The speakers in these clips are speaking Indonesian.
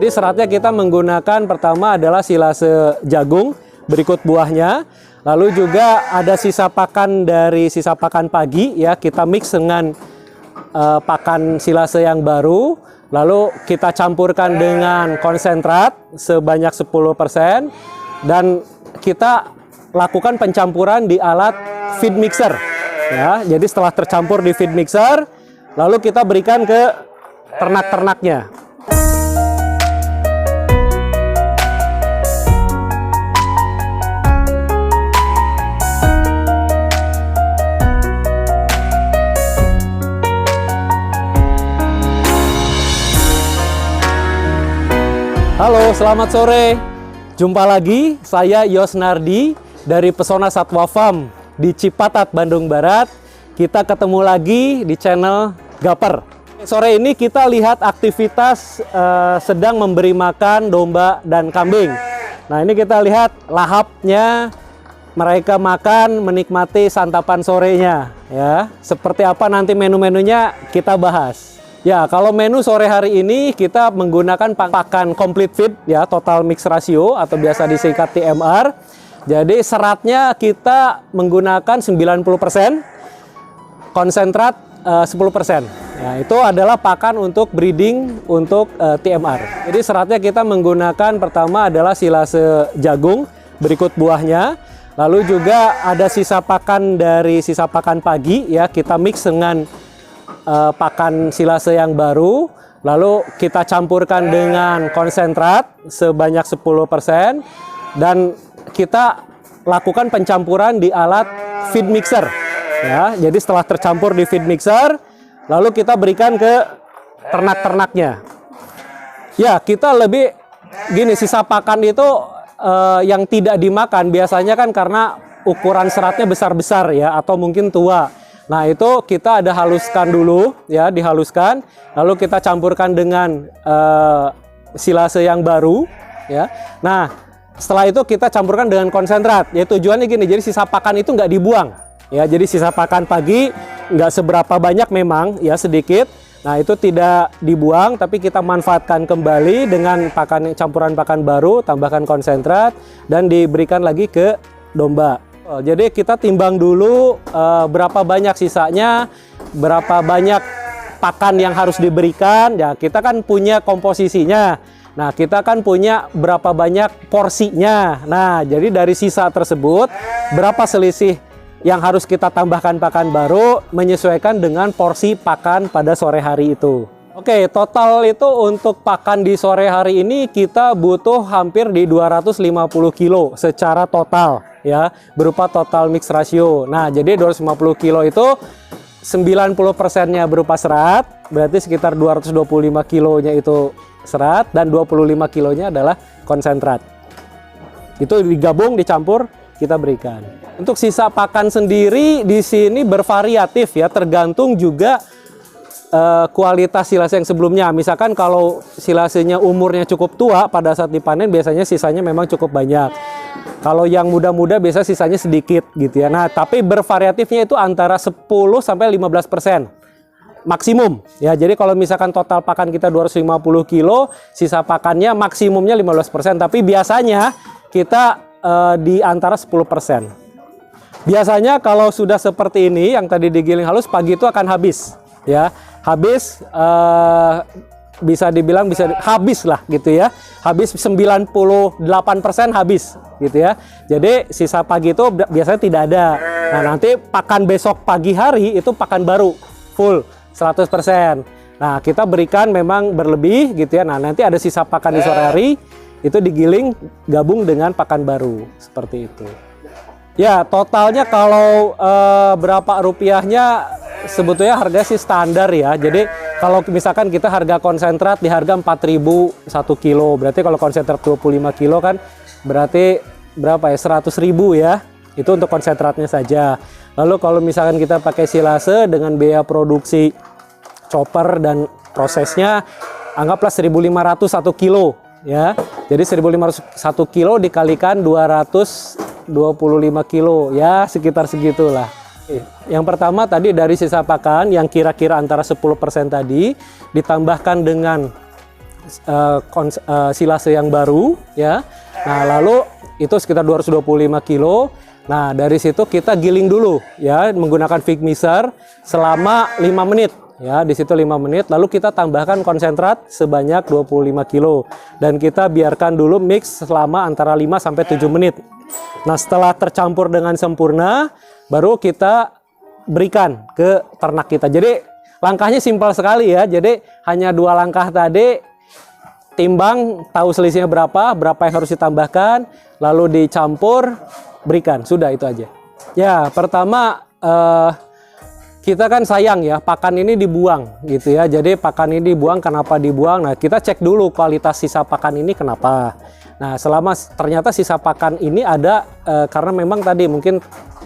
Jadi seratnya kita menggunakan pertama adalah silase jagung, berikut buahnya. Lalu juga ada sisa pakan dari sisa pakan pagi ya, kita mix dengan pakan silase yang baru. Lalu kita campurkan dengan konsentrat sebanyak 10% dan kita lakukan pencampuran di alat feed mixer ya. Jadi setelah tercampur di feed mixer, lalu kita berikan ke ternak-ternaknya. Halo, selamat sore. Jumpa lagi, saya Yosnardi dari Pesona Satwa Farm di Cipatat, Bandung Barat. Kita ketemu lagi di channel Gaper. Sore ini kita lihat aktivitas sedang memberi makan domba dan kambing. Nah, ini kita lihat lahapnya, mereka makan, menikmati santapan sorenya ya. Seperti apa nanti menu-menunya kita bahas. Ya, kalau menu sore hari ini kita menggunakan pakan complete feed ya, total mix ratio atau biasa disingkat TMR. Jadi seratnya kita menggunakan 90%, konsentrat 10%. Ya, itu adalah pakan untuk breeding untuk TMR. Jadi seratnya kita menggunakan pertama adalah silase jagung, berikut buahnya. Lalu juga ada sisa pakan dari sisa pakan pagi ya, kita mix dengan pakan silase yang baru, lalu kita campurkan dengan konsentrat sebanyak 10% dan kita lakukan pencampuran di alat feed mixer ya. Jadi setelah tercampur di feed mixer, lalu kita berikan ke ternak-ternaknya. Ya, kita lebih gini, sisa pakan itu yang tidak dimakan biasanya kan karena ukuran seratnya besar-besar ya, atau mungkin tua. Nah, itu kita ada haluskan dulu ya, dihaluskan, lalu kita campurkan dengan silase yang baru ya. Nah, setelah itu kita campurkan dengan konsentrat. Ya, tujuannya gini, jadi sisa pakan itu nggak dibuang ya. Jadi sisa pakan pagi nggak seberapa banyak memang ya, sedikit. Nah, itu tidak dibuang tapi kita manfaatkan kembali dengan pakan, campuran pakan baru, tambahkan konsentrat dan diberikan lagi ke domba. Jadi kita timbang dulu berapa banyak sisanya, berapa banyak pakan yang harus diberikan. Ya, kita kan punya komposisinya. Nah, kita kan punya berapa banyak porsinya. Nah, jadi dari sisa tersebut berapa selisih yang harus kita tambahkan pakan baru menyesuaikan dengan porsi pakan pada sore hari itu. Oke, total itu untuk pakan di sore hari ini kita butuh hampir di 250 kilo secara total ya, berupa total mix ratio. Nah, jadi 250 kilo itu 90%-nya berupa serat, berarti sekitar 225 kilonya itu serat dan 25 kilonya adalah konsentrat. Itu digabung, dicampur, kita berikan. Untuk sisa pakan sendiri di sini bervariatif ya, tergantung juga kualitas silase yang sebelumnya. Misalkan kalau silasenya umurnya cukup tua, pada saat dipanen biasanya sisanya memang cukup banyak. Kalau yang muda-muda biasa sisanya sedikit gitu ya. Nah, tapi bervariatifnya itu antara 10 sampai 15% maksimum ya. Jadi kalau misalkan total pakan kita 250 kilo, sisa pakannya maksimumnya 15%, tapi biasanya kita di antara 10%. Biasanya kalau sudah seperti ini yang tadi digiling halus, pagi itu akan habis ya. Habis bisa dibilang habis lah gitu ya. Habis 98% habis gitu ya. Jadi sisa pagi itu biasanya tidak ada. Nah, nanti pakan besok pagi hari itu pakan baru full 100%. Nah, kita berikan memang berlebih gitu ya. Nah, nanti ada sisa pakan di sore hari itu digiling gabung dengan pakan baru seperti itu. Ya, totalnya kalau berapa rupiahnya sebetulnya harga sih standar ya. Jadi kalau misalkan kita harga konsentrat di harga 4.000 1 kilo, berarti kalau konsentrat 25 kilo kan berarti berapa ya, 100.000 ya. Itu untuk konsentratnya saja. Lalu kalau misalkan kita pakai silase dengan biaya produksi chopper dan prosesnya, anggaplah 1.500 1 kilo ya. Jadi 1.500 1 kilo dikalikan 225 kilo ya, sekitar segitulah. Yang pertama tadi dari sisa pakan yang kira-kira antara 10% tadi ditambahkan dengan silase yang baru ya. Nah, lalu itu sekitar 225 kilo. Nah, dari situ kita giling dulu ya menggunakan Vic mixer selama 5 menit. Ya, di situ 5 menit, lalu kita tambahkan konsentrat sebanyak 25 kilo dan kita biarkan dulu mix selama antara 5 sampai 7 menit. Nah, setelah tercampur dengan sempurna, baru kita berikan ke ternak kita. Jadi langkahnya simpel sekali ya. Jadi hanya 2 langkah tadi, timbang, tahu selisihnya berapa yang harus ditambahkan, lalu dicampur, berikan. Sudah, itu aja. Ya, pertama kita kan sayang ya, pakan ini dibuang gitu ya. Jadi pakan ini dibuang, kenapa dibuang? Nah, kita cek dulu kualitas sisa pakan ini kenapa. Nah, selama ternyata sisa pakan ini ada karena memang tadi mungkin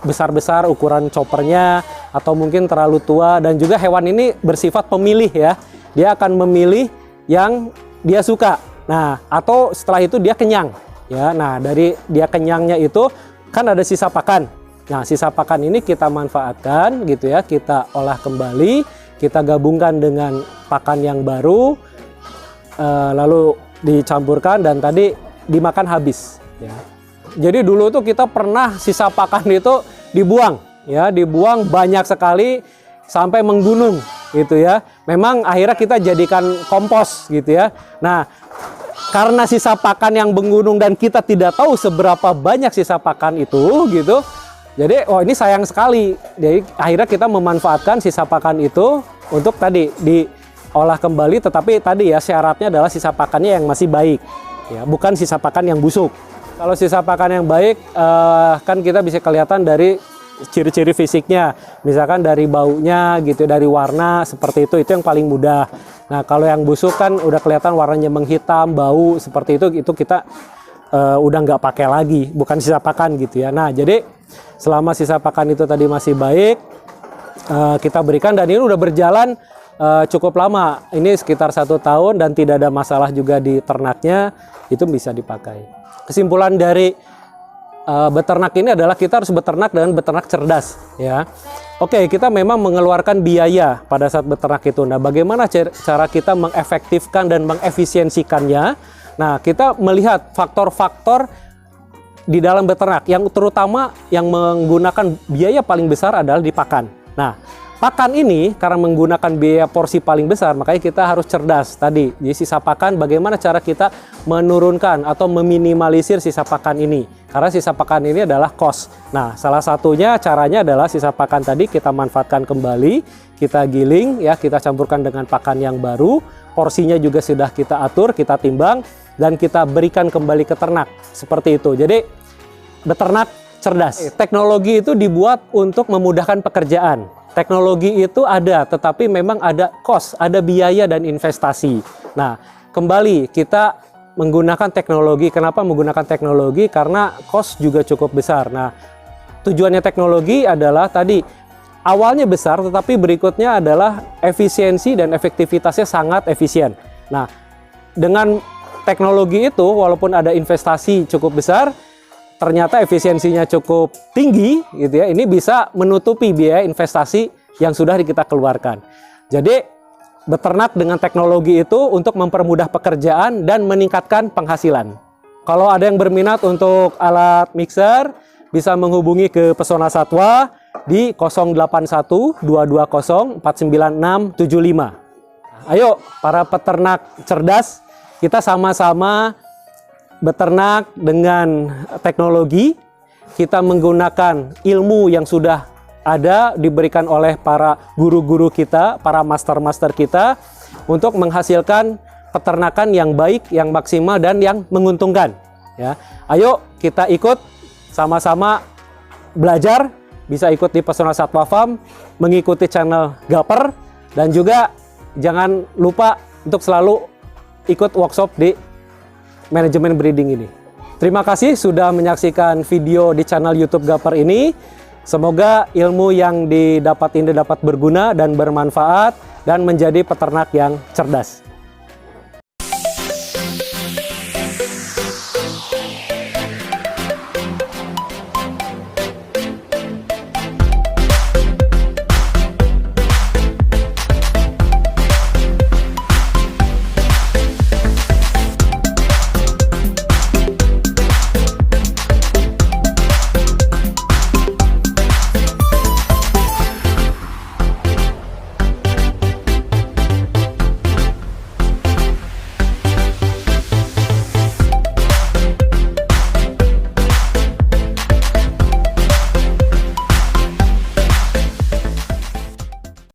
besar-besar ukuran choppernya atau mungkin terlalu tua, dan juga hewan ini bersifat pemilih ya. Dia akan memilih yang dia suka. Nah, atau setelah itu dia kenyang ya. Nah, dari dia kenyangnya itu kan ada sisa pakan. Nah, sisa pakan ini kita manfaatkan gitu ya, kita olah kembali, kita gabungkan dengan pakan yang baru, lalu dicampurkan dan tadi dimakan habis ya. Jadi dulu tuh kita pernah sisa pakan itu dibuang ya, dibuang banyak sekali sampai menggunung gitu ya. Memang akhirnya kita jadikan kompos gitu ya. Nah, karena sisa pakan yang menggunung dan kita tidak tahu seberapa banyak sisa pakan itu gitu. Jadi ini sayang sekali. Jadi akhirnya kita memanfaatkan sisa pakan itu untuk tadi diolah kembali, tetapi tadi ya syaratnya adalah sisa pakannya yang masih baik. Ya, bukan sisa pakan yang busuk. Kalau sisa pakan yang baik kan kita bisa kelihatan dari ciri-ciri fisiknya, misalkan dari baunya gitu, dari warna seperti itu yang paling mudah. Nah, kalau yang busuk kan udah kelihatan warnanya menghitam, bau seperti itu kita udah nggak pakai lagi, bukan sisa pakan gitu ya. Nah, jadi selama sisa pakan itu tadi masih baik, kita berikan, dan ini udah berjalan cukup lama, ini sekitar 1 tahun dan tidak ada masalah juga di ternaknya, itu bisa dipakai. Kesimpulan dari beternak ini adalah kita harus beternak dengan beternak cerdas ya. Oke, kita memang mengeluarkan biaya pada saat beternak itu. Nah, bagaimana cara kita mengefektifkan dan mengefisiensikannya? Nah, kita melihat faktor-faktor di dalam beternak yang terutama yang menggunakan biaya paling besar adalah di pakan. Nah, pakan ini karena menggunakan biaya porsi paling besar, makanya kita harus cerdas tadi. Jadi sisa pakan, bagaimana cara kita menurunkan atau meminimalisir sisa pakan ini? Karena sisa pakan ini adalah cost. Nah, salah satunya caranya adalah sisa pakan tadi kita manfaatkan kembali, kita giling ya, kita campurkan dengan pakan yang baru, porsinya juga sudah kita atur, kita timbang, dan kita berikan kembali ke ternak. Seperti itu. Jadi beternak cerdas. Teknologi itu dibuat untuk memudahkan pekerjaan. Teknologi itu ada, tetapi memang ada cost, ada biaya dan investasi. Nah, kembali kita menggunakan teknologi. Kenapa menggunakan teknologi? Karena cost juga cukup besar. Nah, tujuannya teknologi adalah tadi awalnya besar, tetapi berikutnya adalah efisiensi dan efektivitasnya sangat efisien. Nah, dengan teknologi itu walaupun ada investasi cukup besar, ternyata efisiensinya cukup tinggi gitu ya. Ini bisa menutupi biaya investasi yang sudah kita keluarkan. Jadi beternak dengan teknologi itu untuk mempermudah pekerjaan dan meningkatkan penghasilan. Kalau ada yang berminat untuk alat mixer, bisa menghubungi ke Pesona Satwa di 081 220 49675. Ayo para peternak cerdas, kita sama-sama beternak dengan teknologi. Kita menggunakan ilmu yang sudah ada diberikan oleh para guru-guru kita, para master-master kita untuk menghasilkan peternakan yang baik, yang maksimal dan yang menguntungkan ya. Ayo kita ikut sama-sama belajar, bisa ikut di Pesona Satwa Farm, mengikuti channel Gaper, dan juga jangan lupa untuk selalu ikut workshop di manajemen breeding ini. Terima kasih sudah menyaksikan video di channel YouTube Gaper ini. Semoga ilmu yang didapat ini dapat berguna dan bermanfaat dan menjadi peternak yang cerdas.